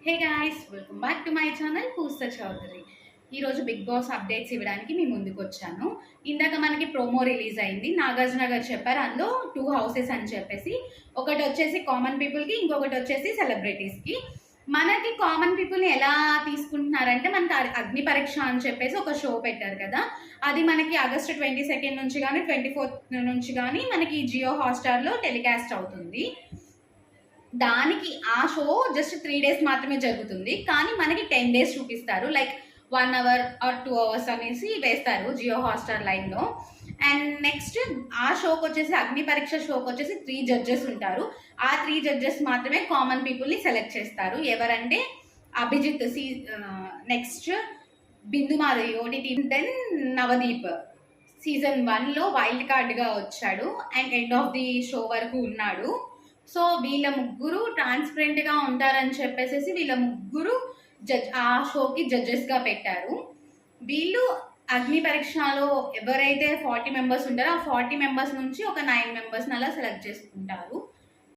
Hey guys, welcome back to my channel Poosta Chowdary. ఈరోజు Bigg boss updates ఇవ్వడానికి మీ ముందుకు వచ్చాను. ఇందాక మనకి ప్రోమో రిలీజ్ అయింది. నాగార్జున గారు చెప్పారు అందులో 2 హౌసెస్ అని చెప్పేసి. ఒకటి వచ్చేసి కామన్ పీపుల్కి, ఇంకొకటి వచ్చేసి సెలబ్రిటీస్కి. మనకి కామన్ పీపుల్ని ఎలా తీసుకుంటున్నారంటే, మనకి అగ్ని పరీక్ష అని చెప్పేసి ఒక షో పెట్టారు కదా. అది మనకి ఆగస్టు 22 నుంచి కానీ 24 నుంచి కానీ మనకి జియో హాట్‌స్టార్‌లో టెలికాస్ట్ అవుతుంది. దానికి ఆ షో జస్ట్ 3 డేస్ మాత్రమే జరుగుతుంది. కానీ మనకి 10 డేస్ చూపిస్తారు. లైక్ 1 అవర్ ఆర్ 2 అవర్స్ అనేసి వేస్తారు జియో హాట్‌స్టార్ లైన్‌లో. అండ్ నెక్స్ట్ ఆ షోకొచ్చేసి అగ్ని పరీక్ష షోకొచ్చేసి 3 జడ్జెస్ ఉంటారు. ఆ 3 జడ్జెస్ మాత్రమే కామన్ పీపుల్‌ని సెలెక్ట్ చేస్తారు. ఎవరంటే Abhijeet, next Bindu Madhavi OTT, then Navdeep season 1లో వైల్డ్ కార్డ్‌గా వచ్చాడు and end of the show వరకు ఉన్నాడు. సో వీళ్ళ ముగ్గురు ట్రాన్స్పరెంట్గా ఉంటారని చెప్పేసి వీళ్ళ ముగ్గురు ఆ షోకి జడ్జెస్గా పెట్టారు. వీళ్ళు అగ్ని పరీక్షలో ఎవరైతే 40 మెంబర్స్ ఉంటారో ఆ 40 మెంబర్స్ నుంచి ఒక 9 మెంబర్స్ని అలా సెలెక్ట్ చేసుకుంటారు.